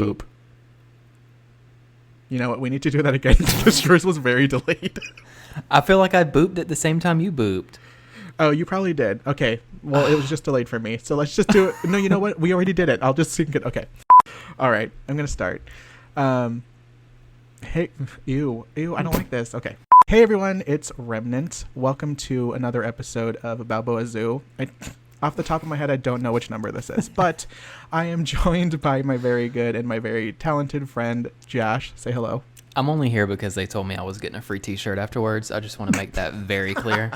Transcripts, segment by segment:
boop. You know what? We need to do that again because yours was very delayed. I feel like I booped at the same time you booped. Oh, you probably did. Okay. Well, it was just delayed for me. So let's just do it. No, you know what? We already did it. I'll just sync it. Okay. All right. I'm going to start. Hey, ew, I don't like this. Okay. Hey, everyone. It's Remnant. Welcome to another episode of Balboa Zoo. Off the top of my head, I don't know which number this is, but I am joined by my very good and my very talented friend, jAsh. Say hello. I'm only here because they told me I was getting a free t-shirt afterwards. I just want to make that very clear.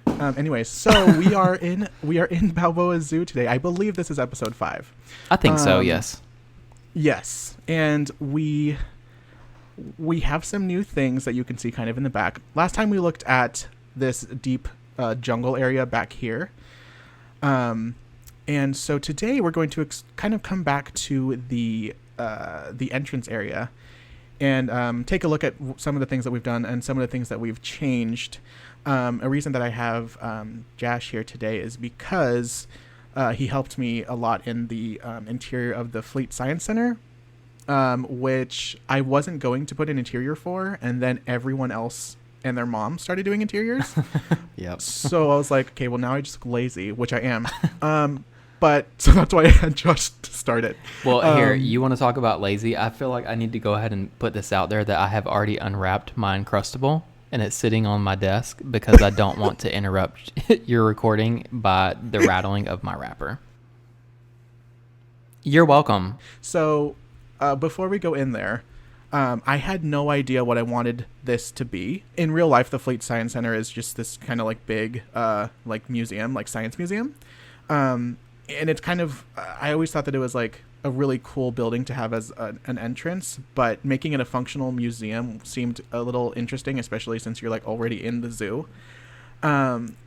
Anyways, so we are in Balboa Zoo today. I believe this is episode 5. I think so, yes. Yes, and we have some new things that you can see kind of in the back. Last time we looked at this deep jungle area back here. And so today we're going to kind of come back to the entrance area and take a look at some of the things that we've done and some of the things that we've changed. A reason that I have jAsh here today is because he helped me a lot in the interior of the Fleet Science Center, which I wasn't going to put an interior for, and then everyone else and their mom started doing interiors. Yep. So I was like, okay, well, now I just look lazy, which I am. But so that's why I had just started. Well, here, you want to talk about lazy? I feel like I need to go ahead and put this out there that I have already unwrapped my Uncrustable, and it's sitting on my desk because I don't want to interrupt your recording by the rattling of my wrapper. You're welcome. So before we go in there, I had no idea what I wanted this to be. In real life, the Fleet Science Center is just this kind of like big like museum, like science museum. And it's kind of, I always thought that it was like a really cool building to have as an entrance, but making it a functional museum seemed a little interesting, especially since you're like already in the zoo.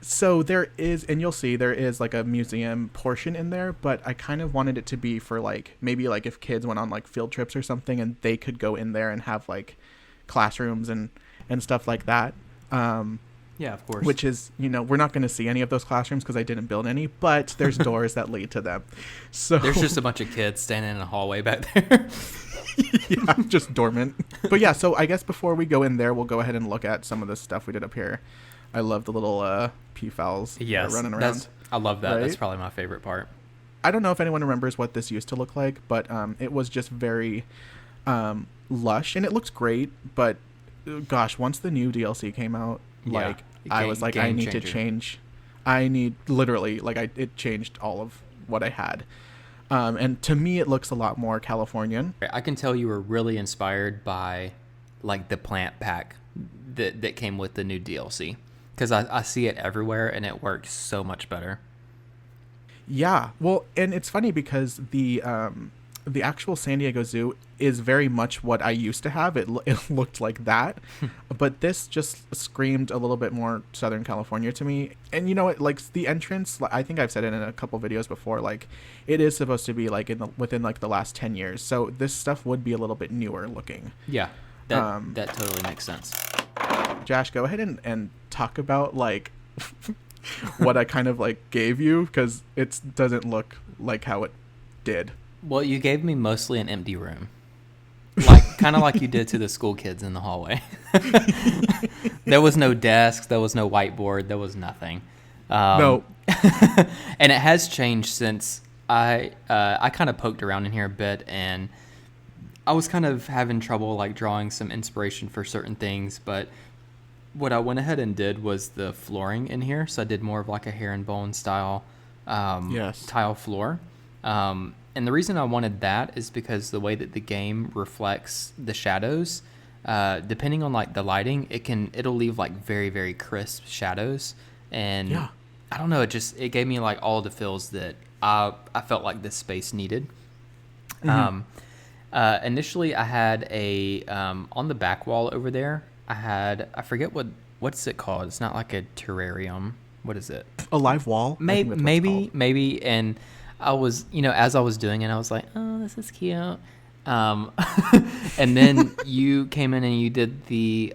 So there is, and you'll see there is like a museum portion in there, but I kind of wanted it to be for like, maybe like if kids went on like field trips or something and they could go in there and have like classrooms and stuff like that. Yeah, of course. Which is, you know, we're not going to see any of those classrooms because I didn't build any, but there's doors that lead to them. So there's just a bunch of kids standing in a hallway back there. Yeah, just dormant. But yeah, so I guess before we go in there, we'll go ahead and look at some of the stuff we did up here. I love the little peafowls running around. I love that. Right? That's probably my favorite part. I don't know if anyone remembers what this used to look like, but it was just very lush, and it looks great. But gosh, once the new DLC came out, like I was like, I need to change. I need literally like it changed all of what I had. And to me, it looks a lot more Californian. I can tell you were really inspired by like the plant pack that came with the new DLC. Because I see it everywhere, and it works so much better. Yeah, well, and it's funny because the actual San Diego Zoo is very much what I used to have. It looked like that, but this just screamed a little bit more Southern California to me. And you know what? Like the entrance, I think I've said it in a couple videos before. Like it is supposed to be like within like the last 10 years. So this stuff would be a little bit newer looking. Yeah, that totally makes sense. jAsh, go ahead and talk about like what I kind of like gave you, because it doesn't look like how it did. Well, you gave me mostly an empty room, like kind of like you did to the school kids in the hallway. There was no desk, there was no whiteboard, there was nothing. No. And it has changed since I kind of poked around in here a bit, and I was kind of having trouble like drawing some inspiration for certain things, but what I went ahead and did was the flooring in here. So I did more of like a herringbone style tile floor. And the reason I wanted that is because the way that the game reflects the shadows, depending on like the lighting, it'll leave like very, very crisp shadows. And yeah. I don't know, it gave me like all the feels that I felt like this space needed. Mm-hmm. Initially I had on the back wall over there, I forget what's it called. It's not like a terrarium. What is it? A live wall? Maybe. And I was, as I was doing it, I was like, oh, this is cute. And then you came in and you did the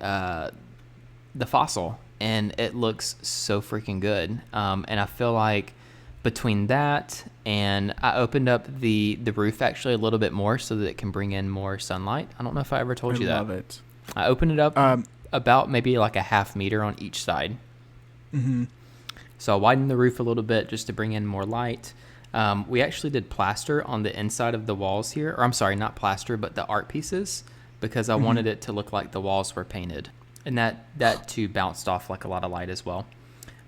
fossil, and it looks so freaking good. And I feel like between that and I opened up the roof actually a little bit more so that it can bring in more sunlight. I don't know if I ever told you that. I love it. I opened it up about maybe like a half meter on each side. Mm-hmm. So I widened the roof a little bit just to bring in more light. We actually did plaster on the inside of the walls here. Or I'm sorry, not plaster, but the art pieces, because I wanted it to look like the walls were painted. And that too bounced off like a lot of light as well.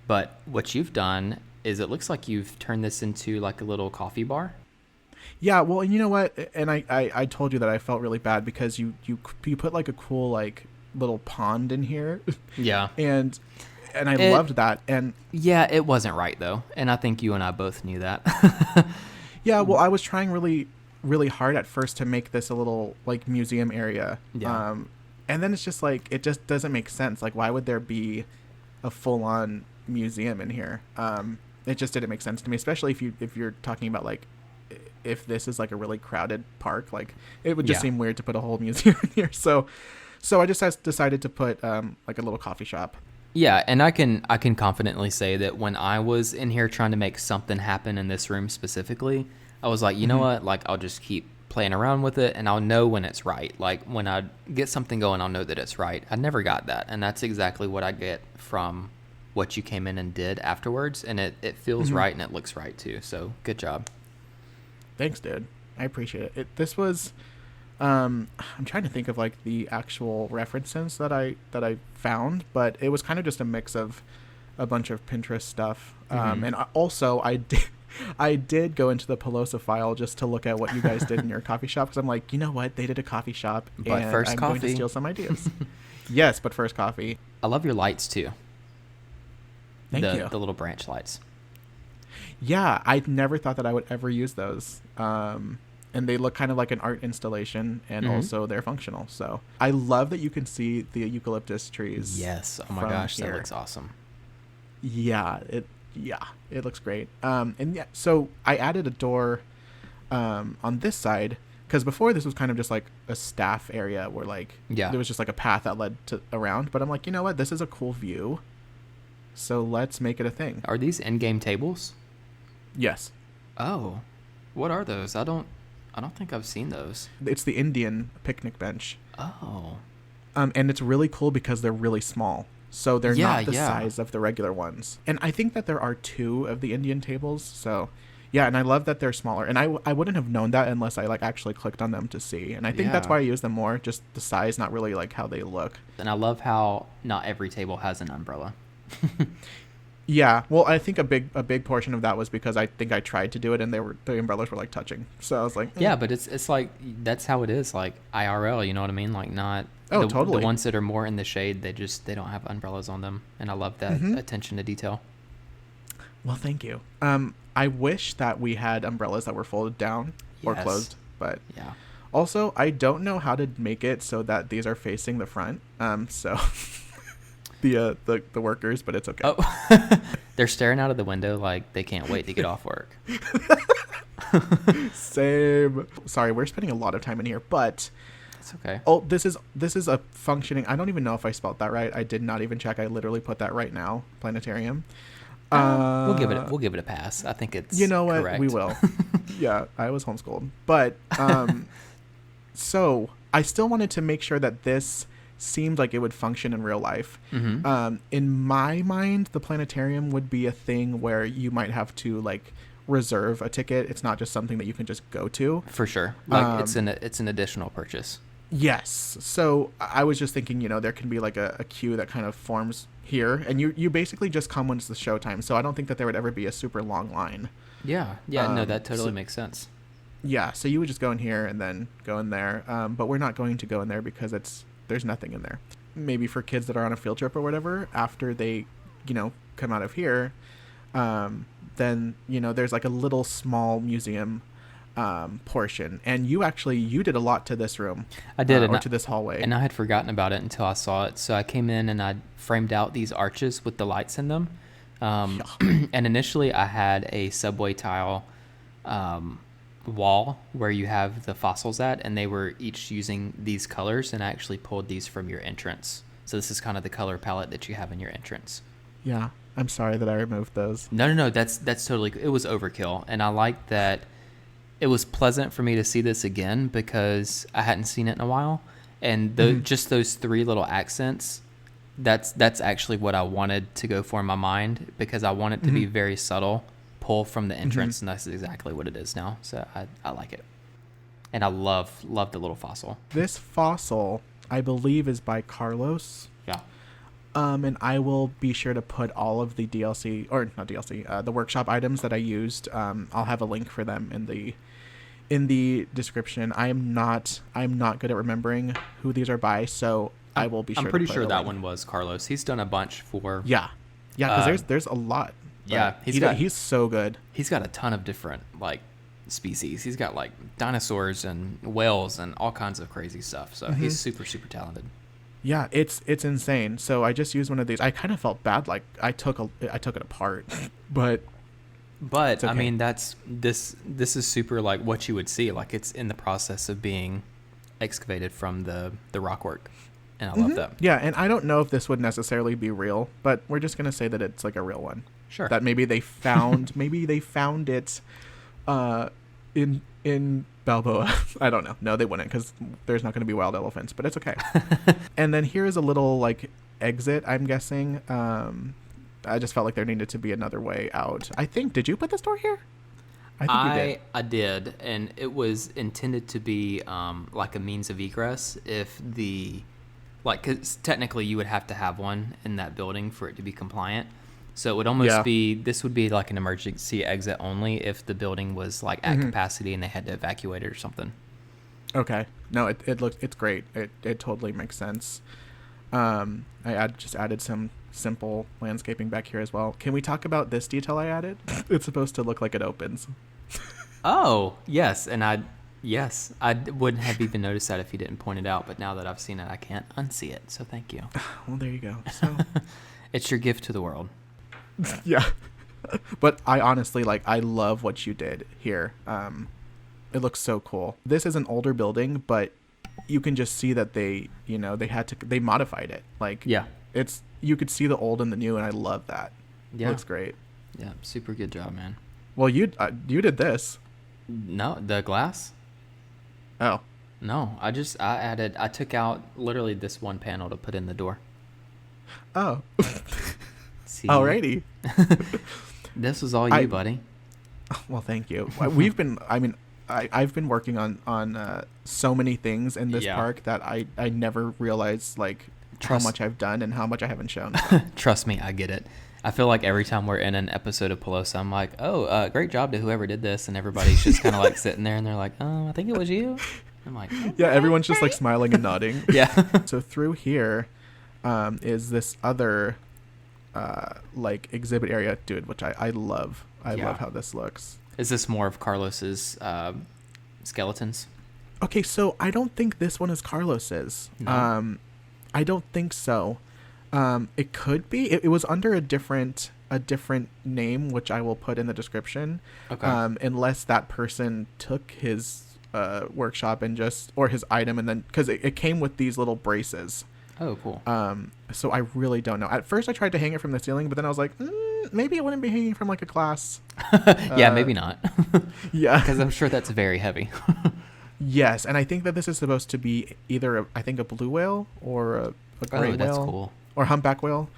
But what you've done is it looks like you've turned this into like a little coffee bar. Yeah, well, and you know what? And I told you that I felt really bad because you put like a cool like little pond in here. Yeah. And I loved that. And yeah, it wasn't right though. And I think you and I both knew that. yeah, well, I was trying really, really hard at first to make this a little like museum area. Yeah. And then it's just like, it just doesn't make sense. Like, why would there be a full on museum in here? It just didn't make sense to me, especially if you're talking about like, if this is like a really crowded park, like it would just seem weird to put a whole museum in here. So I just decided to put like a little coffee shop. Yeah, and I can confidently say that when I was in here trying to make something happen in this room specifically, I was like, you know what? Like, I'll just keep playing around with it, and I'll know when it's right. Like, when I get something going, I'll know that it's right. I never got that, and that's exactly what I get from what you came in and did afterwards, and it feels right, and it looks right, too. So, good job. Thanks, dude. I appreciate it. This was... I'm trying to think of like the actual references that I found, but it was kind of just a mix of a bunch of Pinterest stuff. And also I did go into the Pelosa file just to look at what you guys did in your coffee shop, because I'm like, you know what, they did a coffee shop, but and first I'm coffee. going to steal some ideas. Yes, but first coffee. I love your lights too. Thank you. The little branch lights. Yeah, I never thought that I would ever use those. And they look kind of like an art installation, and also they're functional. So I love that you can see the eucalyptus trees. Yes. Oh my gosh, that looks awesome. Yeah, it looks great. And yeah, so I added a door on this side, because before this was kind of just like a staff area where like there was just like a path that led to around. But I'm like, you know what? This is a cool view. So let's make it a thing. Are these in-game tables? Yes. Oh, what are those? I don't think I've seen those. It's the Indian picnic bench. Oh. And it's really cool because they're really small. So they're not the size of the regular ones. And I think that there are 2 of the Indian tables. So yeah, and I love that they're smaller. And I wouldn't have known that unless I like actually clicked on them to see. And I think that's why I use them more. Just the size, not really like how they look. And I love how not every table has an umbrella. Yeah, well, I think a big portion of that was because I think I tried to do it and the umbrellas were like touching. So I was like, yeah, but it's like that's how it is, like IRL. You know what I mean? Like not totally. The ones that are more in the shade, they don't have umbrellas on them, and I love that attention to detail. Well, thank you. I wish that we had umbrellas that were folded down or closed, but yeah. Also, I don't know how to make it so that these are facing the front. So. The workers, but it's okay. Oh, they're staring out of the window like they can't wait to get off work. Same. Sorry, we're spending a lot of time in here, but it's okay. Oh, this is a functioning. I don't even know if I spelled that right. I did not even check. I literally put that right now. Planetarium. We'll give it a pass. I think it's. You know what? Correct. We will. Yeah, I was homeschooled, but so I still wanted to make sure that this seemed like it would function in real life. In my mind, the planetarium would be a thing where you might have to like reserve a ticket. It's not just something that you can just go to. For sure. Like it's an additional purchase. Yes. So I was just thinking, there can be like a queue that kind of forms here, and you basically just come when it's the showtime. So I don't think that there would ever be a super long line. Yeah. No, that totally makes sense. Yeah. So you would just go in here and then go in there. But we're not going to go in there because there's nothing in there. Maybe for kids that are on a field trip or whatever, after they, come out of here, then, there's like a little small museum portion. And you did a lot to this room. I did. Or to this hallway. And I had forgotten about it until I saw it. So I came in and I framed out these arches with the lights in them. And initially I had a subway tile wall where you have the fossils at, and they were each using these colors, and I actually pulled these from your entrance. So this is kind of the color palette that you have in your entrance. Yeah, I'm sorry that I removed those. No. That's totally. It was overkill, and I like that. It was pleasant for me to see this again because I hadn't seen it in a while, and just those three little accents. That's actually what I wanted to go for in my mind because I want it to be very subtle, pull from the entrance, and that's exactly what it is now. So I like it, and I love the little fossil. This fossil, I believe, is by Carlos. Yeah. And I will be sure to put all of the DLC, or not DLC, the workshop items that I used. I'll have a link for them in the description. I'm not good at remembering who these are by, so I will be sure. I'm pretty to put sure that link. one was Carlos. He's done a bunch for. Yeah, because there's a lot. Yeah, he's so good. He's got a ton of different like species. He's got like dinosaurs and whales and all kinds of crazy stuff. So he's super talented. Yeah, it's insane. So I just used one of these. I kind of felt bad, like I took it apart, but okay. I mean this is super like what you would see. Like it's in the process of being excavated from the rockwork, and I love that. Yeah, and I don't know if this would necessarily be real, but we're just gonna say that it's like a real one. Sure. That maybe they found it in Balboa. I don't know. No, they wouldn't, because there's not going to be wild elephants, but it's okay. And then here is a little like exit, I'm guessing. I just felt like there needed to be another way out. I think, did you put this door here? I think you did. I did, and it was intended to be like a means of egress if because technically you would have to have one in that building for it to be compliant. So it would almost this would be like an emergency exit only if the building was like at capacity and they had to evacuate it or something. Okay. No, it's great. It totally makes sense. I just added some simple landscaping back here as well. Can we talk about this detail I added? It's supposed to look like it opens. Oh, yes. And I wouldn't have even noticed that if you didn't point it out, but now that I've seen it, I can't unsee it. So thank you. Well, there you go. So it's your gift to the world. Yeah. But I honestly I love what you did here. It looks so cool. This is an older building, but you can just see that they modified it. You could see the old and the new, and I love that. Yeah. It looks great. Yeah, super good job, man. Well, you did this. No, the glass? Oh. No, I took out literally this one panel to put in the door. Oh. See? Alrighty. This was all you, buddy. Well, thank you. I've been working on so many things in this park that I never realized how much I've done and how much I haven't shown. Trust me, I get it. I feel like every time we're in an episode of Pelosa, I'm like, great job to whoever did this, and everybody's just kind of like sitting there and they're like, I think it was you. I'm like, okay. Yeah, everyone's just like smiling and nodding. Yeah. So through here is this other exhibit area, dude, which I love. I love how this looks. Is this more of Carlos's skeletons? Okay, so I don't think this one is Carlos's. No. I don't think so. It could be. It was under a different name, which I will put in the description. Okay. Unless that person took his workshop or his item, and then because it came with these little braces. Oh, cool. So I really don't know. At first, I tried to hang it from the ceiling, but then I was like, maybe it wouldn't be hanging from like a glass. Yeah, maybe not. Yeah, because I'm sure that's very heavy. Yes, and I think that this is supposed to be either a blue whale or a gray whale. That's cool. Or humpback whale,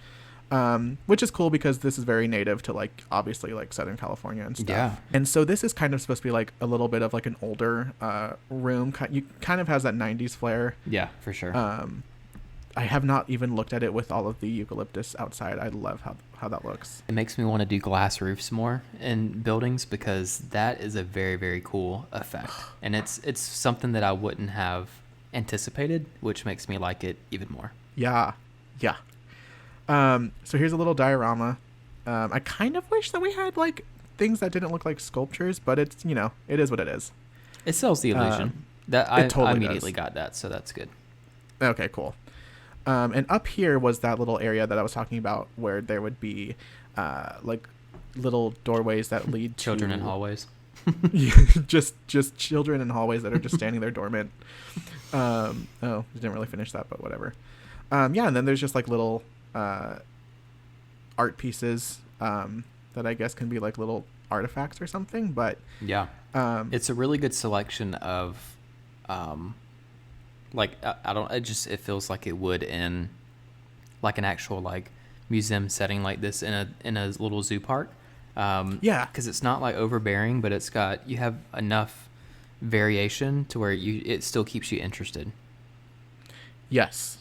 which is cool because this is very native to obviously Southern California and stuff. Yeah. And so this is kind of supposed to be a little bit of an older room. You kind of has that 90s flair. Yeah, for sure. I have not even looked at it with all of the eucalyptus outside. I love how that looks. It makes me want to do glass roofs more in buildings because that is a very, very cool effect. And it's something that I wouldn't have anticipated, which makes me like it even more. Yeah. Yeah. So here's a little diorama. I kind of wish that we had things that didn't look like sculptures, but it's, it is what it is. It sells the illusion. I immediately got that, so that's good. Okay, cool. And up here was that little area that I was talking about where there would be little doorways that lead children to in hallways. just children in hallways that are just standing there dormant. Didn't really finish that, but whatever. And then there's just little art pieces that I guess can be like little artifacts or something. But Yeah. It's a really good selection of, like, I don't, it feels like it would in like an actual like museum setting like this in a little zoo park. Yeah. Because it's not like overbearing, but you have enough variation to where it still keeps you interested. Yes.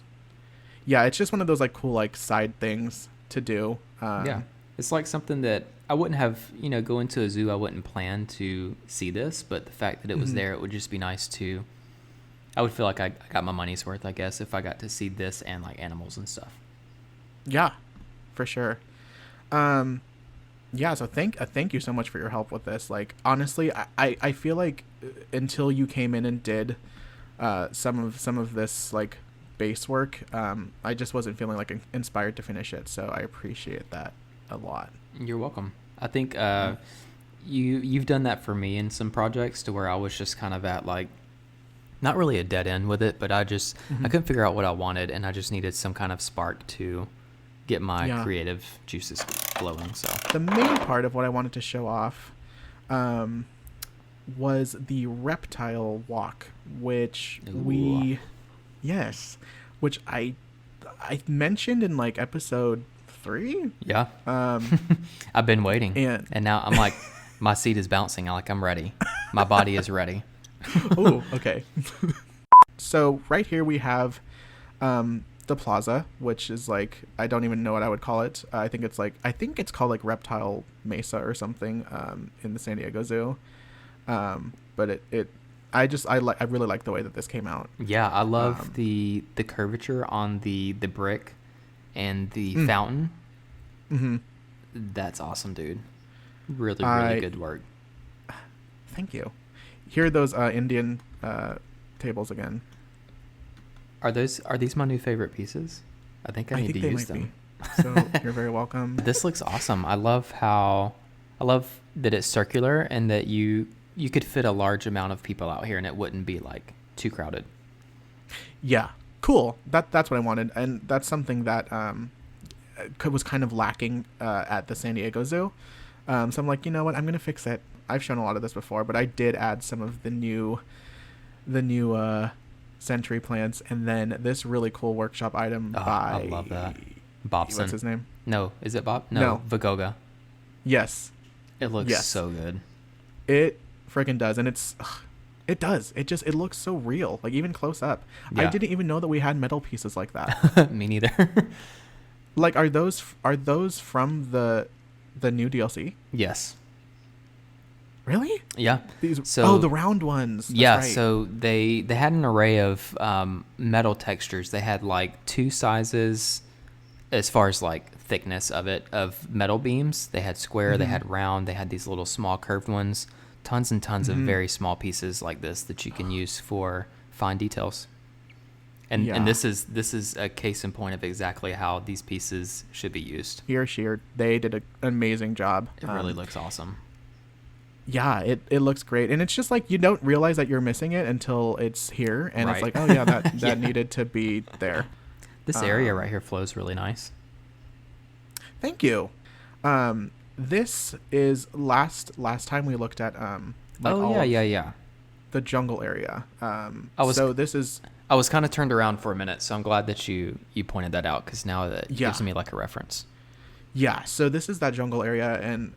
Yeah, it's just one of those like cool like side things to do. Yeah. It's like something that I wouldn't have, go into a zoo. I wouldn't plan to see this, but the fact that it was there, it would just be nice to, I would feel like I got my money's worth, I guess, if I got to see this and like animals and stuff. Yeah, for sure. Yeah, so thank you so much for your help with this. Like, honestly, I feel like until you came in and did some of this like base work, I just wasn't feeling like inspired to finish it. So I appreciate that a lot. You're welcome. I think you've done that for me in some projects to where I was just kind of at like not really a dead end with it, but I couldn't figure out what I wanted, and I just needed some kind of spark to get my creative juices flowing. So the main part of what I wanted to show off was the reptile walk, which which I mentioned in like episode 3. Yeah. I've been waiting, and now I'm like, my seat is bouncing. I'm ready. My body is ready. Oh, okay. So right here we have the plaza, which is like, I don't even know what I would call it. I think it's called like Reptile Mesa or something in the San Diego Zoo. But I really like the way that this came out. Yeah, I love the curvature on the brick and the fountain. Mm-hmm. That's awesome, dude. Really good work. Thank you. Here are those Indian tables again. Are these my new favorite pieces? I think I need to use them. So you're very welcome. This looks awesome. I love that it's circular and that you could fit a large amount of people out here and it wouldn't be like too crowded. Yeah, cool. That's what I wanted, and that's something that was kind of lacking at the San Diego Zoo. So I'm like, you know what? I'm gonna fix it. I've shown a lot of this before, but I did add some of the new century plants, and then this really cool workshop item by... I love that. Bobson. What's his name? No, is it Bob? No. Vagoga. Yes. It looks so good. It freaking does, and it does. It looks so real, like even close up. Yeah. I didn't even know that we had metal pieces like that. Me neither. Like, are those from the new DLC? Yes. Really? Yeah. The round ones. That's right. So they had an array of metal textures. They had like 2 sizes as far as like thickness of metal beams. They had square, they had round, they had these little small curved ones. Tons and tons of very small pieces like this that you can use for fine details. And this is a case in point of exactly how these pieces should be used. Here, they did an amazing job. It really looks awesome. Yeah, it looks great, and it's just like you don't realize that you're missing it until it's here, and it's like, oh yeah, that needed to be there. This area right here flows really nice. Thank you. This is last time we looked at the jungle area. I was kind of turned around for a minute, so I'm glad that you pointed that out, because now that gives me like a reference. Yeah, so this is that jungle area, and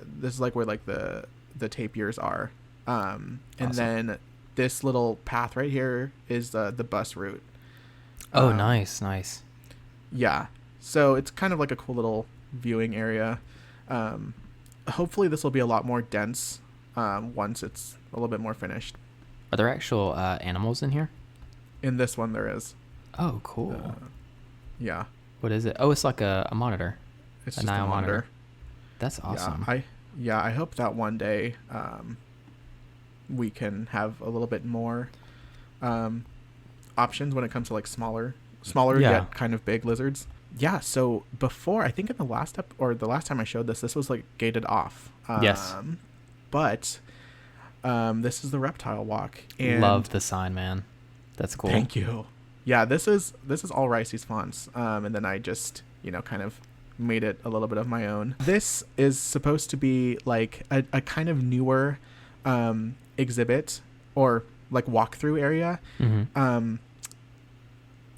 this is like where like the tapirs are, and then this little path right here is the bus route. Oh, nice. Yeah, so it's kind of like a cool little viewing area. Hopefully this will be a lot more dense once it's a little bit more finished. Are there actual animals in here? In this one there is. Oh, cool. Yeah. What is it? Oh, it's like a monitor. It's just a monitor. That's awesome. I hope that one day we can have a little bit more options when it comes to like smaller yet kind of big lizards. Yeah, so before, I think in the last time I showed this was like gated off. Yes. But this is the reptile walk. And love the sign, man. That's cool. Thank you. Yeah, this is all Ricey's fonts. And then I just, kind of made it a little bit of my own. This is supposed to be like a kind of newer exhibit or like walkthrough area. Mm-hmm.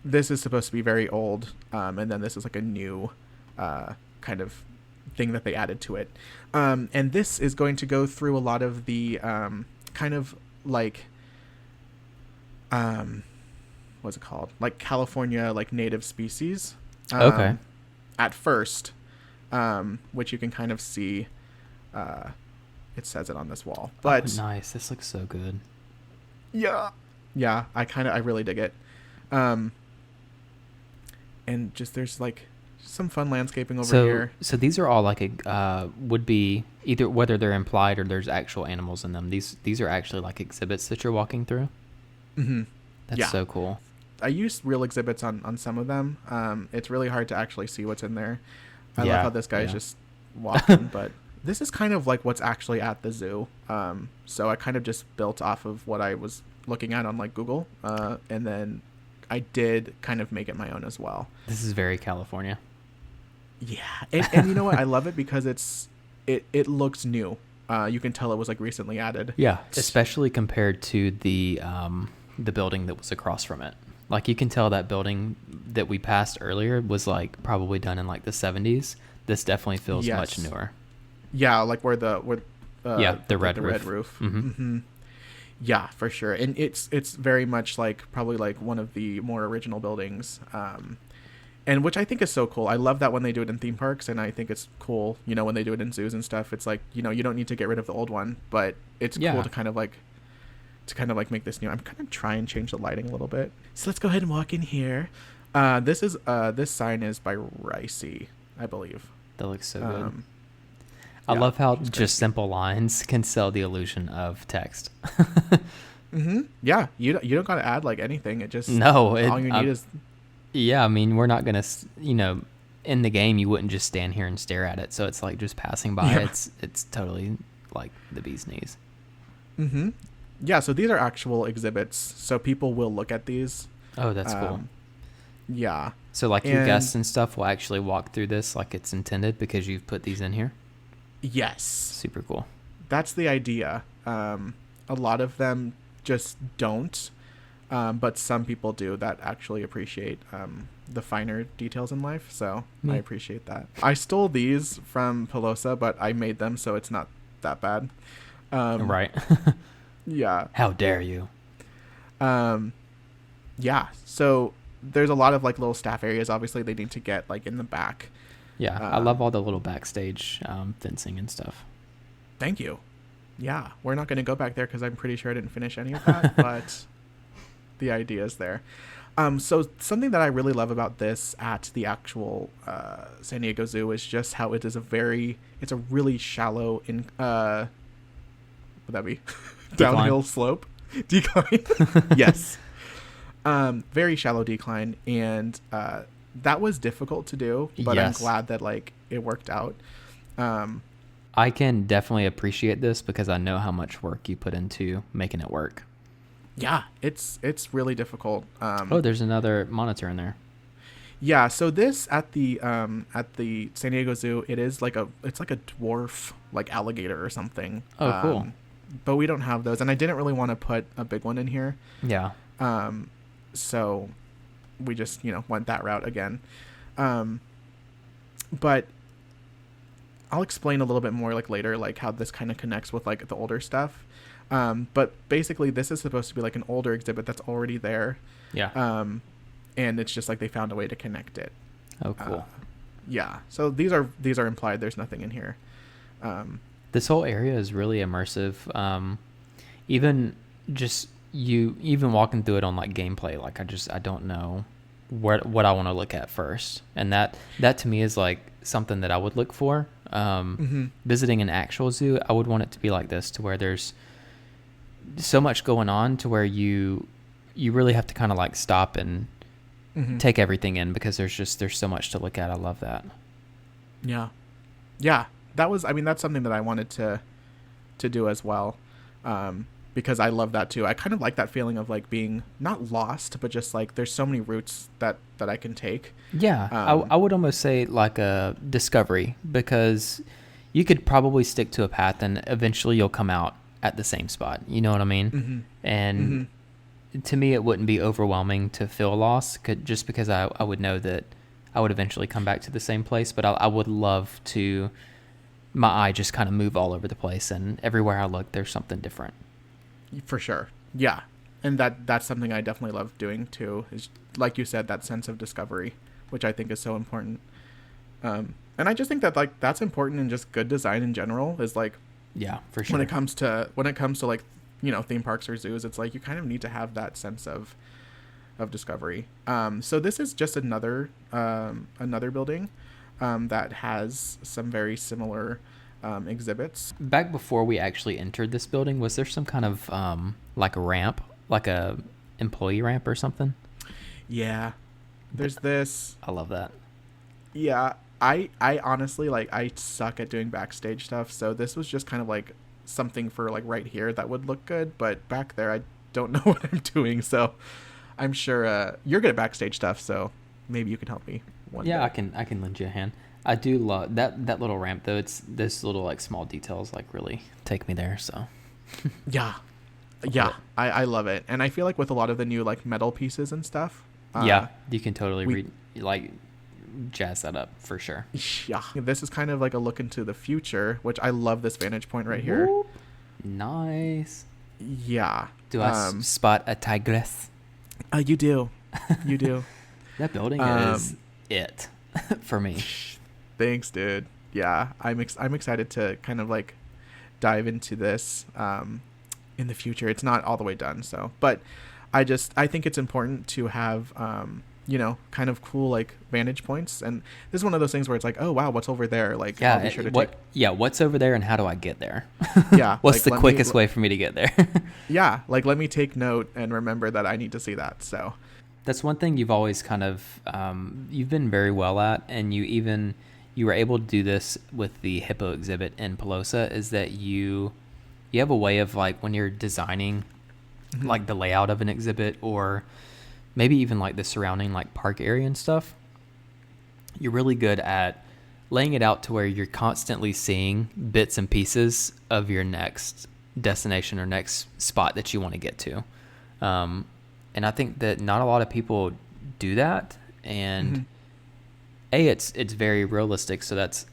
This is supposed to be very old, and then this is like a new kind of thing that they added to it. And this is going to go through a lot of the kind of like what's it called? Like California, like native species. Okay. At first, which you can kind of see. It says it on this wall. But nice. This looks so good. Yeah, I really dig it. And just there's like some fun landscaping over here. So these are all like would be either whether they're implied or there's actual animals in them. These are actually like exhibits that you're walking through. Mm-hmm. That's so cool. I used real exhibits on some of them. It's really hard to actually see what's in there. I love how this guy is just walking, but this is kind of like what's actually at the zoo. So I kind of just built off of what I was looking at on like Google, and then I did kind of make it my own as well. This is very California. Yeah, and you know what? I love it because it looks new. You can tell it was like recently added. Yeah, especially compared to the building that was across from it. Like you can tell that building that we passed earlier was like probably done in like the 70s. This definitely feels much newer. Yeah, like where the red roof. Mm-hmm. Mm-hmm. Yeah, for sure. And it's very much like probably like one of the more original buildings. And which I think is so cool. I love that when they do it in theme parks, and I think it's cool, you know, when they do it in zoos and stuff. It's like, you know, you don't need to get rid of the old one, but it's cool to kind of like make this new. I'm gonna try and change the lighting a little bit. So let's go ahead and walk in here. This sign is by Ricey, I believe. That looks so good. I love how just simple lines can sell the illusion of text. Mm-hmm. Yeah, you don't gotta add like anything. It just all you need is. Yeah, I mean, we're not gonna, you know, in the game you wouldn't just stand here and stare at it. So it's like just passing by. Yeah. It's totally like the bee's knees. Mm-hmm. Yeah, so these are actual exhibits, so people will look at these. Oh, that's cool. Yeah. So like your guests and stuff will actually walk through this like it's intended because you've put these in here? Yes. Super cool. That's the idea. A lot of them just don't, but some people do that actually appreciate the finer details in life, so I appreciate that. I stole these from Pelosa, but I made them, so it's not that bad. Right. Yeah. How dare you? Yeah. So there's a lot of like little staff areas. Obviously, they need to get like in the back. Yeah, I love all the little backstage fencing and stuff. Thank you. Yeah, we're not going to go back there because I'm pretty sure I didn't finish any of that, but the idea is there. So something that I really love about this at the actual San Diego Zoo is just how it's a really shallow would that be downhill slope decline? Yes. Very shallow decline, and that was difficult to do, but I'm glad that like it worked out. I can definitely appreciate this because I know how much work you put into making it work. Yeah, it's really difficult. There's another monitor in there. Yeah, so this at the San Diego Zoo, it's like a dwarf like alligator or something. Oh, cool. But we don't have those, and I didn't really want to put a big one in here. Yeah. So we just, went that route again. But I'll explain a little bit more like later, like how this kind of connects with like the older stuff. But basically this is supposed to be like an older exhibit that's already there. Yeah. And it's just like they found a way to connect it. Oh, cool. Yeah. So these are implied. There's nothing in here. This whole area is really immersive. Even just even walking through it on like gameplay, like I don't know what I want to look at first. And that to me is like something that I would look for. Visiting an actual zoo, I would want it to be like this, to where there's so much going on to where you really have to kind of like stop and take everything in, because there's so much to look at. I love that. Yeah. That's something that I wanted to do as well. because I love that too. I kind of like that feeling of like being not lost, but just like there's so many routes that I can take. Yeah, I would almost say like a discovery, because you could probably stick to a path and eventually you'll come out at the same spot. You know what I mean? Mm-hmm. And to me, it wouldn't be overwhelming to feel lost, just because I would know that I would eventually come back to the same place. But I would love to, my eye just kind of move all over the place, and everywhere I look, there's something different. For sure. Yeah. And that's something I definitely love doing too, is like you said, that sense of discovery, which I think is so important. And I just think that like that's important in just good design in general, is like, yeah, for sure. When it comes to like, you know, theme parks or zoos, it's like you kind of need to have that sense of discovery. So this is just another building that has some very similar exhibits. Back before we actually entered this building, was there some kind of like a ramp, like a employee ramp or something? Yeah, there's this. I love that. Yeah, I honestly, like, I suck at doing backstage stuff, so this was just kind of like something for like right here that would look good, but back there I don't know what I'm doing, so I'm sure you're good at backstage stuff, so maybe you can help me one day. I can lend you a hand. I do love that little ramp though. It's this little like small details like really take me there, so yeah, I love it. And I feel like with a lot of the new like metal pieces and stuff, yeah, you can totally jazz that up for sure. Yeah, this is kind of like a look into the future, which I love this vantage point right here. Whoop. Nice. Yeah. Do I spot a tigress? You do. That building is it for me. Thanks, dude. Yeah, I'm excited to kind of like dive into this in the future. It's not all the way done, so, but I think it's important to have you know, kind of cool like vantage points, and this is one of those things where it's like, oh wow, what's over there? Like, yeah, I'll be sure to what's over there and how do I get there? Yeah, what's like, the quickest way for me to get there? Yeah, like let me take note and remember that I need to see that. So that's one thing you've always kind of you've been very well at, and you were able to do this with the hippo exhibit in Pelosa, is that you have a way of like when you're designing like the layout of an exhibit, or maybe even like the surrounding like park area and stuff, you're really good at laying it out to where you're constantly seeing bits and pieces of your next destination or next spot that you want to get to. And I think that not a lot of people do that. And it's very realistic, so that's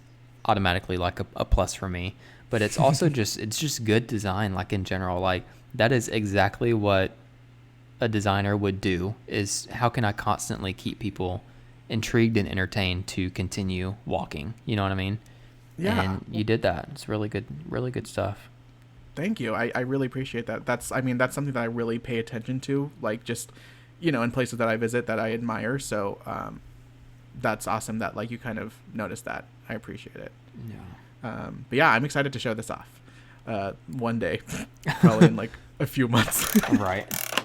automatically like a plus for me. But it's also just good design, like in general. Like that is exactly what a designer would do, is how can I constantly keep people intrigued and entertained to continue walking? You know what I mean? Yeah. And you did that. It's really good stuff. Thank you. I really appreciate that. That's something that I really pay attention to, like just, you know, in places that I visit that I admire. So that's awesome that like you kind of noticed that. I appreciate it. Yeah. But yeah, I'm excited to show this off one day, probably in like a few months.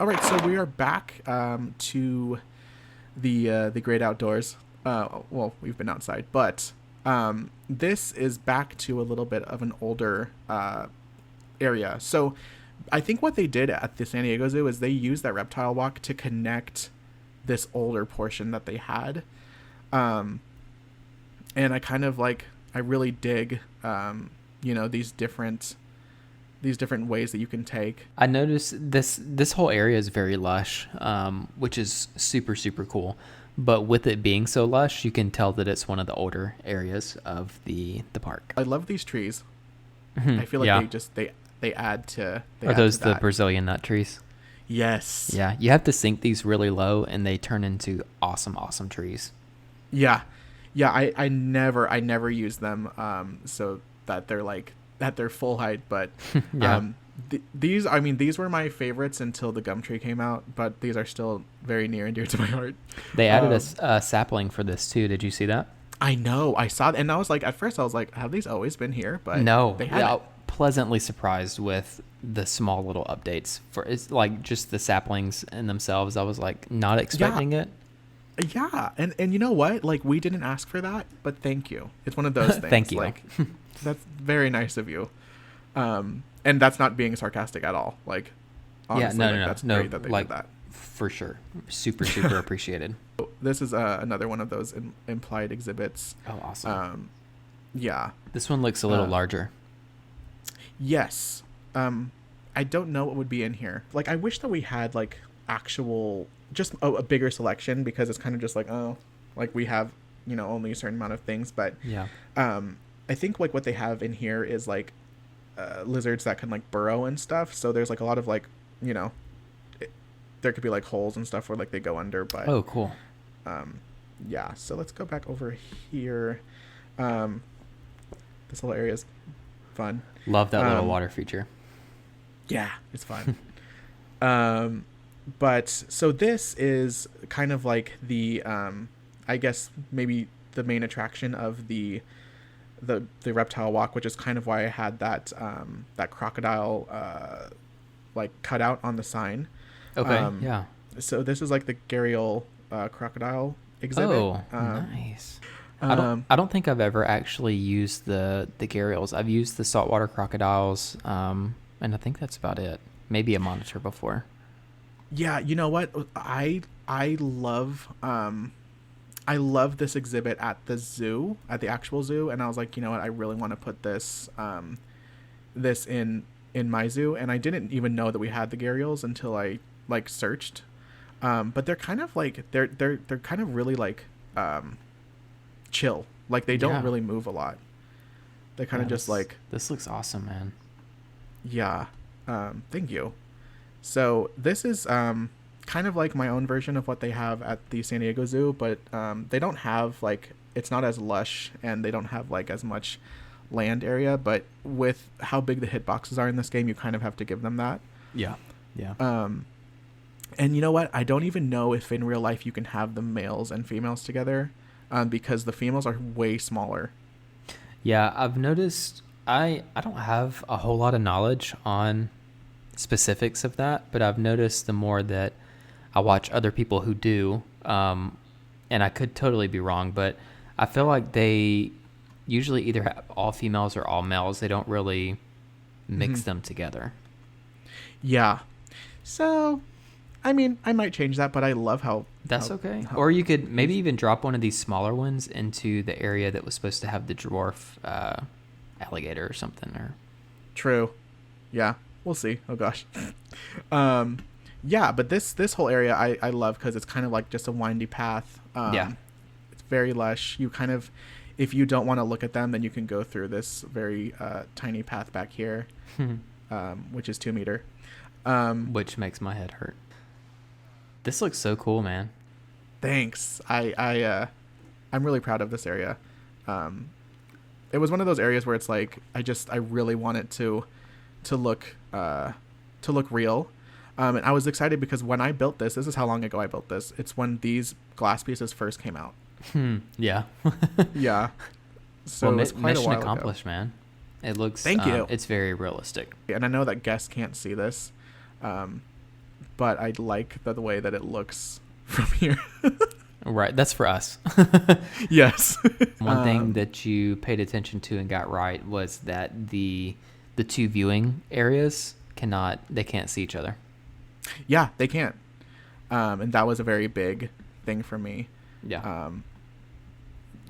All right, so we are back to the great outdoors. Well, we've been outside, but this is back to a little bit of an older area. So I think what they did at the San Diego Zoo is they used that reptile walk to connect this older portion that they had. And I kind of like, I really dig, you know, these different ways that you can take. I noticed this whole area is very lush, which is super, super cool. But with it being so lush, you can tell that it's one of the older areas of the park. I love these trees. I feel like they add to. Are those the Brazilian nut trees? Yes. Yeah, you have to sink these really low, and they turn into awesome, awesome trees. Yeah. I never use them so that they're like at their full height, but these were my favorites until the gum tree came out, but these are still very near and dear to my heart. They added a sapling for this too. Did you see that? I know, I saw it, and I was like, at first I was like, have these always been here? But no, they hadn't. Pleasantly surprised with the small little updates for it's like just the saplings in themselves. I was like not expecting it. Yeah, and you know what? Like we didn't ask for that, but thank you. It's one of those things. Thank you. Like that's very nice of you. And that's not being sarcastic at all. Like, honestly, yeah, like, that's great that they like, did that. for sure, super appreciated. This is another one of those implied exhibits. Oh, awesome. Yeah. This one looks a little larger. Yes. I don't know what would be in here. Like, I wish that we had like actual, just a bigger selection, because it's kind of just like, oh, like we have, you know, only a certain amount of things. But Yeah. I think like what they have in here is like lizards that can like burrow and stuff. So there's like a lot of like, you know, there could be like holes and stuff where like they go under. But Oh, cool. yeah. So let's go back over here. This little area is fun. Love that little water feature. Yeah, it's fun. But so this is kind of like the I guess maybe the main attraction of the reptile walk, which is kind of why I had that that crocodile like cut out on the sign. Okay. Yeah. So this is like the gharial crocodile exhibit. Oh, nice. I don't think I've ever actually used the gharials. I've used the saltwater crocodiles, and I think that's about it. Maybe a monitor before. Yeah, you know what? I love this exhibit at the zoo, at the actual zoo, and I was like, you know what? I really want to put this this in my zoo, and I didn't even know that we had the gharials until I like searched. But they're kind of like they're kind of really like chill. Like they don't really move a lot. They kind of just like, this looks awesome, man. Yeah. Thank you. So this is kind of like my own version of what they have at the San Diego Zoo, but they don't have like, it's not as lush, and they don't have like as much land area, but with how big the hitboxes are in this game, you kind of have to give them that. Yeah. Yeah. And you know what? I don't even know if in real life you can have the males and females together, because the females are way smaller. Yeah, I've noticed. I don't have a whole lot of knowledge on specifics of that, but I've noticed the more that I watch other people who do, and I could totally be wrong, but I feel like they usually either have all females or all males. They don't really mix them together. Yeah. So, I mean, I might change that, but I love how... That's okay. Or you could maybe even drop one of these smaller ones into the area that was supposed to have the dwarf alligator or something. Or True. Yeah. We'll see. Oh, gosh. Yeah, but this whole area I love, because it's kind of like just a windy path. Yeah. It's very lush. You kind of... If you don't want to look at them, then you can go through this very tiny path back here, which is 2 meters. Which makes my head hurt. This looks so cool, man. Thanks. I'm really proud of this area. It was one of those areas where it's like I really want it to look real. And I was excited because when I built this is how long ago I built this. It's when these glass pieces first came out. Yeah. Yeah. So well, it was quite mission a while accomplished, ago. man. It looks. Thank you. It's very realistic. And I know that guests can't see this, but I like the way that it looks from here. Right. That's for us. Yes. One thing that you paid attention to and got right was that the two viewing areas can't see each other. Yeah, they can't. And that was a very big thing for me. Yeah.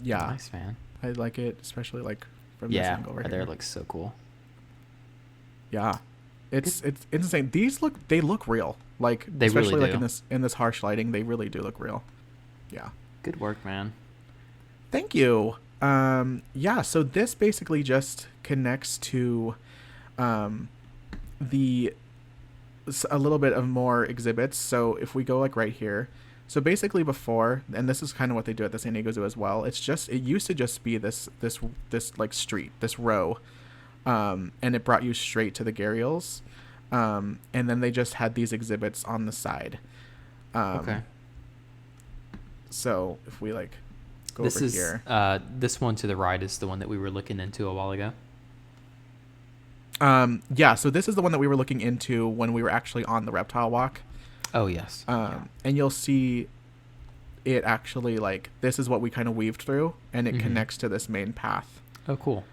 Yeah. Nice, man. I like it, especially like from this angle right there. here. It looks so cool. Yeah. It's insane. They look real. Like they especially really like do. in this harsh lighting, they really do look real. Yeah. Good work, man. Thank you. Yeah, so this basically just connects to a little bit of more exhibits. So if we go like right here, so basically before, and this is kind of what they do at the San Diego Zoo as well, it used to just be this like street, this row, and it brought you straight to the gharials, and then they just had these exhibits on the side. Okay. So if we like go this over is, here, this one to the right is the one that we were looking into a while ago. yeah, so this is the one that we were looking into when we were actually on the reptile walk. Oh, yes. And you'll see it actually, like, this is what we kind of weaved through, and it connects to this main path. Oh, cool.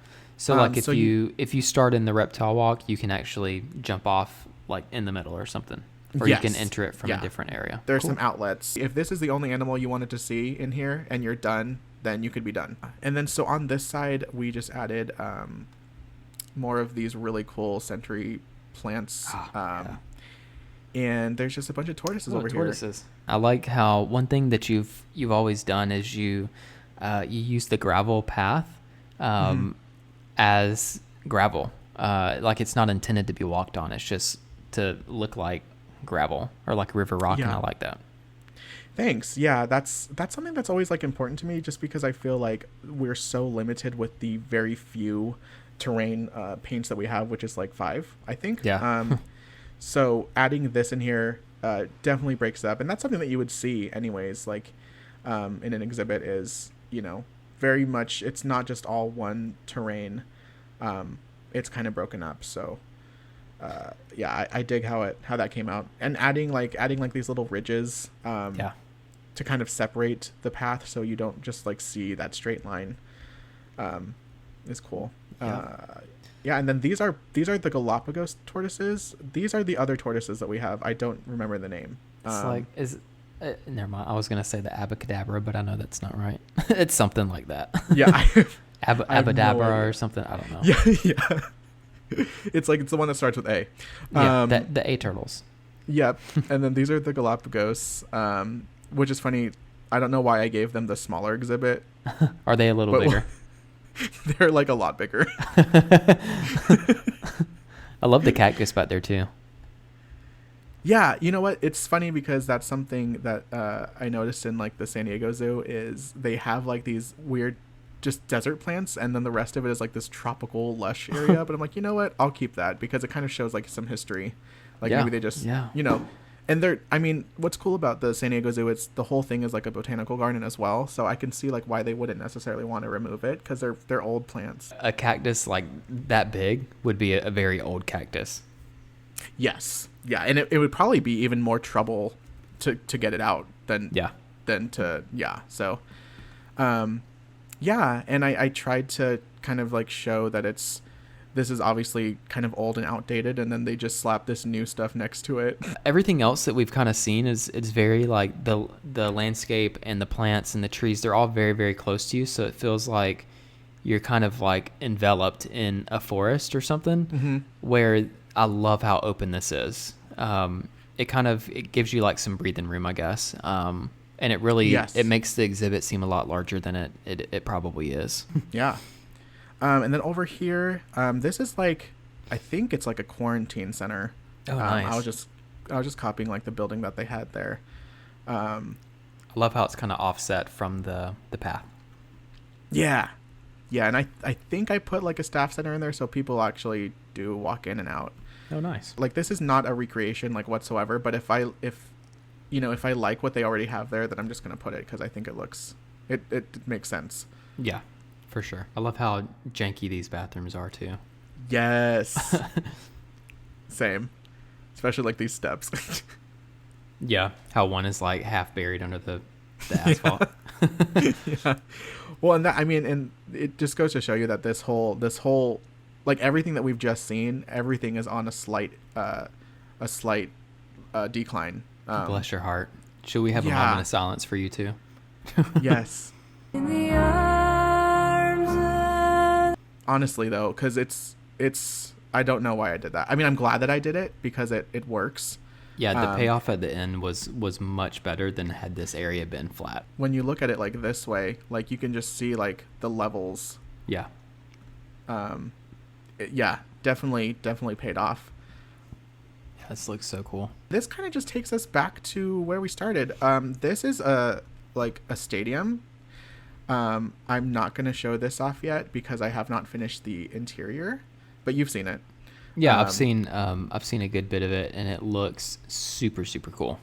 So like So if you start in the reptile walk, you can actually jump off like in the middle or something, or you can Yes. enter it from Yeah. a different area. There's Cool. some outlets. If this is the only animal you wanted to see in here and you're done, then you could be done. And then so on this side, we just added more of these really cool century plants. Yeah. And there's just a bunch of tortoises over Tortoises. I like how one thing that you've always done is you use the gravel path as gravel. Like it's not intended to be walked on. It's just to look like gravel or like river rock, and Yeah. I like that. Thanks. Yeah, that's something that's always like important to me, just because I feel like we're so limited with the very few terrain paints that we have, which is like 5, I think. Yeah. So adding this in here definitely breaks it up, and that's something that you would see anyways, like in an exhibit is, you know, very much, it's not just all one terrain. It's kind of broken up. So yeah, I dig how that came out, and adding like these little ridges to kind of separate the path so you don't just like see that straight line is cool. Yeah, and then these are the Galapagos tortoises. These are the other tortoises that we have. I don't remember the name. It's never mind. I was gonna say the abacadabra, but I know that's not right. It's something like that. Yeah, Abadabra or something. I don't know. Yeah. It's the one that starts with A. Yeah, the A turtles. Yep. And then these are the Galapagos, which is funny. I don't know why I gave them the smaller exhibit. Are they a little bigger? They're like a lot bigger. I love the cactus back there too. Yeah, you know what? It's funny because that's something that I noticed in like the San Diego Zoo is they have like these weird just desert plants, and then the rest of it is like this tropical lush area. But I'm like, you know what? I'll keep that because it kind of shows like some history. Like maybe they just, you know, and I mean, what's cool about the San Diego Zoo, it's the whole thing is like a botanical garden as well. So I can see like why they wouldn't necessarily want to remove it, because they're old plants. A cactus like that big would be a very old cactus. Yes. Yeah. And it would probably be even more trouble to get it out than So, yeah. And I tried to kind of like show that this is obviously kind of old and outdated, and then they just slap this new stuff next to it. Everything else that we've kind of seen is very like the landscape and the plants and the trees. They're all very, very close to you. So it feels like you're kind of like enveloped in a forest or something, where I love how open this is. It gives you like some breathing room, I guess. And it really, it makes the exhibit seem a lot larger than it probably is. Yeah. And then over here, this is like, I think it's like a quarantine center. Oh, nice. I was just copying like the building that they had there. I love how it's kind of offset from the path. Yeah. Yeah. And I think I put like a staff center in there so people actually do walk in and out. Oh, nice. Like this is not a recreation like whatsoever, but if I like what they already have there, then I'm just going to put it because I think it makes sense. Yeah, for sure. I love how janky these bathrooms are too. Yes. Same. Especially like these steps. Yeah. How one is like half buried under the asphalt. Yeah. Well, and it just goes to show you that this whole like everything that we've just seen, everything is on a slight decline. Bless your heart. Should we have a moment of silence for you too? Yes. Honestly though, because it's I don't know why I did that. I mean, I'm glad that I did it because it works. Yeah, the payoff at the end was much better than had this area been flat. When you look at it like this way, like you can just see like the levels. Yeah. Yeah, definitely paid off. Yeah, this looks so cool. This kind of just takes us back to where we started. This is a stadium. I'm not going to show this off yet because I have not finished the interior, but you've seen it. Yeah, I've seen a good bit of it, and it looks super, super cool.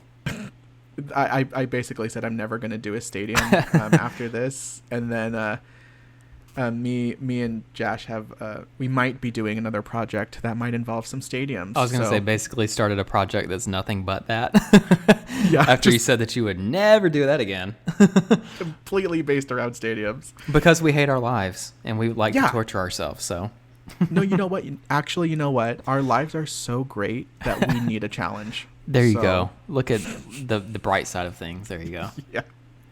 I basically said I'm never going to do a stadium after this, and then Me and jAsh have we might be doing another project that might involve some stadiums. I was going to say basically started a project that's nothing but that. Yeah, After you said that you would never do that again. Completely based around stadiums. Because we hate our lives and we like to torture ourselves, so. No, you know what? Actually, you know what? Our lives are so great that we need a challenge. There you go. Look at the bright side of things. There you go. Yeah.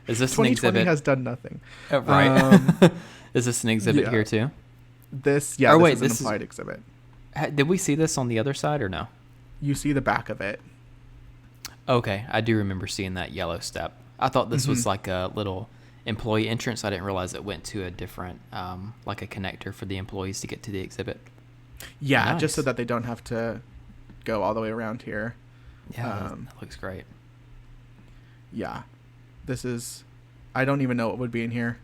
Is this an 2020 exhibit? has done nothing. Right. Is this an exhibit here too? This is an implied exhibit. Did we see this on the other side or no? You see the back of it. Okay, I do remember seeing that yellow step. I thought this was like a little employee entrance. I didn't realize it went to a different, like a connector for the employees to get to the exhibit. Yeah, Nice. just so that they don't have to go all the way around here. Yeah, that looks great. Yeah, I don't even know what would be in here.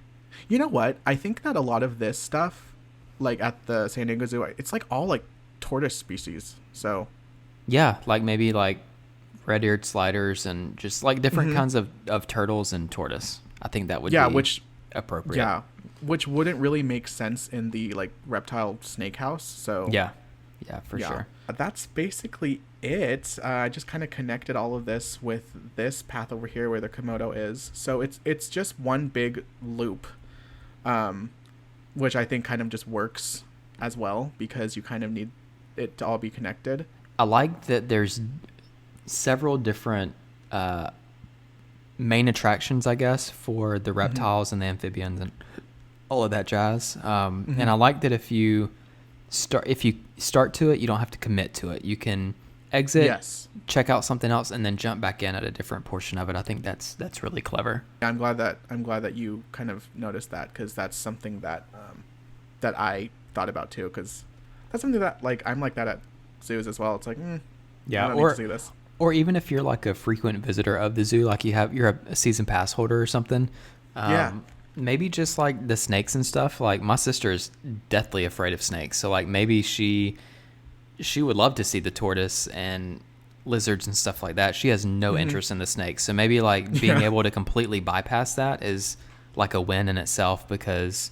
You know what? I think that a lot of this stuff, like at the San Diego Zoo, it's like all like tortoise species. So yeah, like maybe like red-eared sliders and just like different kinds of turtles and tortoise. I think that would be appropriate. Yeah, which wouldn't really make sense in the like reptile snake house. So yeah, for sure. That's basically it. I just kind of connected all of this with this path over here where the Komodo is. So it's just one big loop, which I think kind of just works as well because you kind of need it to all be connected. I like that there's several different main attractions, I guess, for the reptiles and the amphibians and all of that jazz. And I like that if you start to it, you don't have to commit to it. You can exit, check out something else, and then jump back in at a different portion of it. I think that's really clever. I'm glad that you kind of noticed that because that's something that that I thought about too. Because that's something that like I'm like that at zoos as well. It's like I don't need to see this. Or even if you're like a frequent visitor of the zoo, like you're a season pass holder or something. Maybe just like the snakes and stuff. Like my sister is deathly afraid of snakes, so like maybe she would love to see the tortoise and lizards and stuff like that. She has no interest in the snakes, so maybe like being able to completely bypass that is like a win in itself because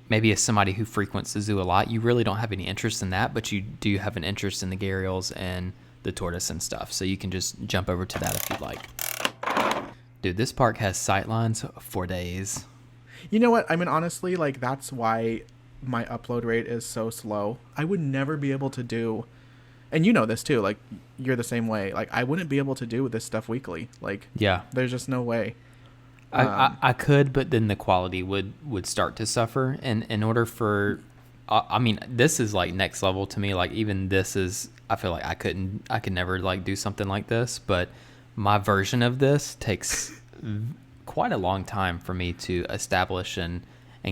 maybe as somebody who frequents the zoo a lot, you really don't have any interest in that, but you do have an interest in the gharials and the tortoise and stuff, so you can just jump over to that if you'd like. Dude, this park has sightlines for days. You know what? I mean, honestly, like that's why my upload rate is so slow. I would never be able to do, and you know this too, like you're the same way. Like I wouldn't be able to do this stuff weekly. Like there's just no way. I could, but then the quality would start to suffer. And in order for, I mean, this is like next level to me. Like even this is, I feel like I could never like do something like this, but my version of this takes quite a long time for me to establish and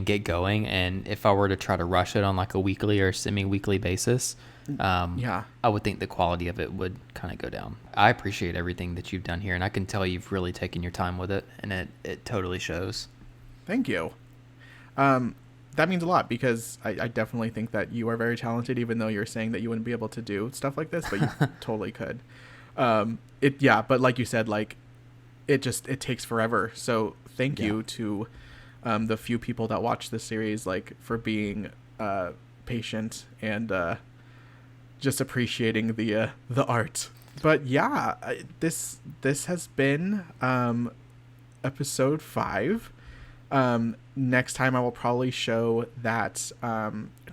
get going. And if I were to try to rush it on like a weekly or semi-weekly basis, I would think the quality of it would kind of go down. I appreciate everything that you've done here, and I can tell you've really taken your time with it, and it totally shows. Thank you. That means a lot because I definitely think that you are very talented, even though you're saying that you wouldn't be able to do stuff like this, but you totally could. But like you said, like it takes forever. So thank you to the few people that watch this series, like for being patient and just appreciating the art. But yeah, this has been episode 5. Next time I will probably show that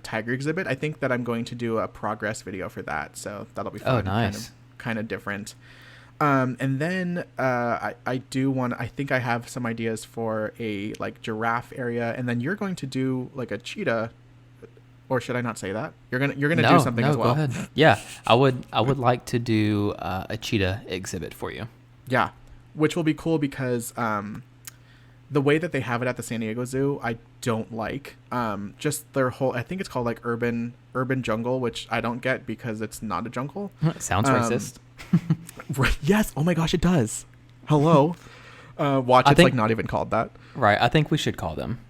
tiger exhibit. I think that I'm going to do a progress video for that, so that'll be fun. Oh, nice. Kind of different. And then I think I have some ideas for a like giraffe area, and then you're going to do like a cheetah, or should I not say that? You're gonna do something as well. Go ahead. Yeah, I would like to do a cheetah exhibit for you. Yeah, which will be cool because the way that they have it at the San Diego Zoo, I don't like. Just their whole, I think it's called like urban jungle, which I don't get because it's not a jungle. Sounds racist. Yes. Oh my gosh, it does. Hello. It's like not even called that. Right. I think we should call them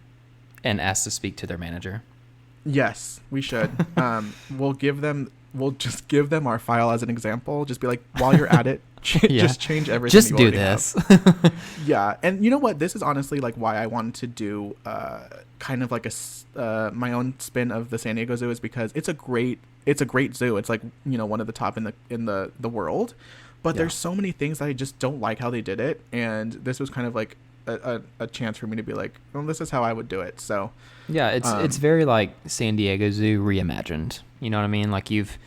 and ask to speak to their manager. Yes, we should. We'll give them we'll just give them our file as an example. Just be like, while you're at it, just change everything. Just you do already this. have. Yeah, and you know what? This is honestly like why I wanted to do kind of like my own spin of the San Diego Zoo, is because it's a great zoo. It's like, you know, one of the top in the world. But there's so many things that I just don't like how they did it, and this was kind of like a chance for me to be like, well, this is how I would do it. So yeah, it's very like San Diego Zoo reimagined. You know what I mean? Like you've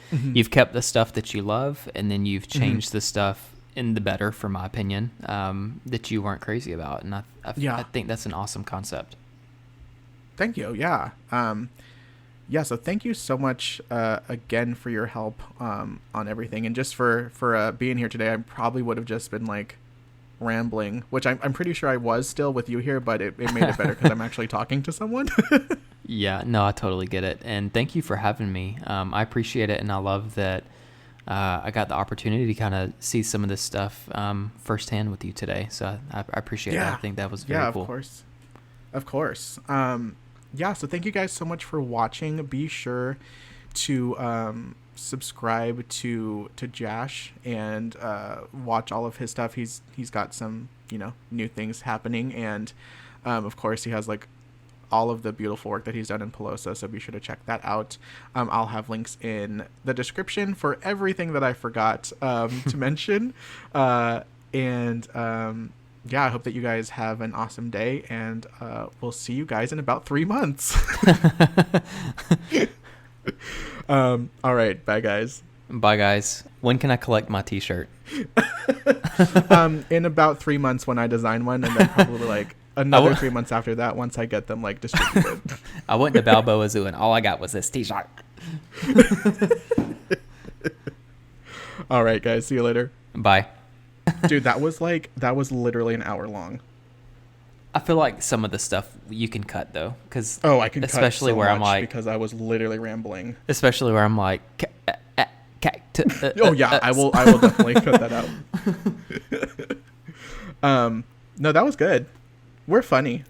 kept the stuff that you love, and then you've changed the stuff in the better, for my opinion, that you weren't crazy about. And I think that's an awesome concept. Thank you. Yeah. So thank you so much again for your help on everything, and just for being here today. I probably would have just been like rambling, which I'm pretty sure I was still with you here, but it made it better because I'm actually talking to someone. Yeah, no, I totally get it, and thank you for having me. I appreciate it, and I love that I got the opportunity to kind of see some of this stuff firsthand with you today. So I appreciate it. I think that was very cool. Of course. So thank you guys so much for watching. Be sure to subscribe to jAsh and watch all of his stuff. He's got some, you know, new things happening, and of course he has like all of the beautiful work that he's done in Pelosa, so be sure to check that out. I'll have links in the description for everything that I forgot to mention. I hope that you guys have an awesome day, and we'll see you guys in about 3 months. All right. Bye, guys. Bye, guys. When can I collect my t-shirt? In about 3 months when I design one, and then probably like another 3 months after that once I get them like distributed. I went to Balboa Zoo and all I got was this t-shirt. All right, guys. See you later. Bye. Dude, that was literally an hour long. I feel like some of the stuff you can cut though, because I can especially cut so where much I'm like, because I was literally rambling. Especially where I'm like, oh yeah, I will definitely cut that out. No, that was good. We're funny.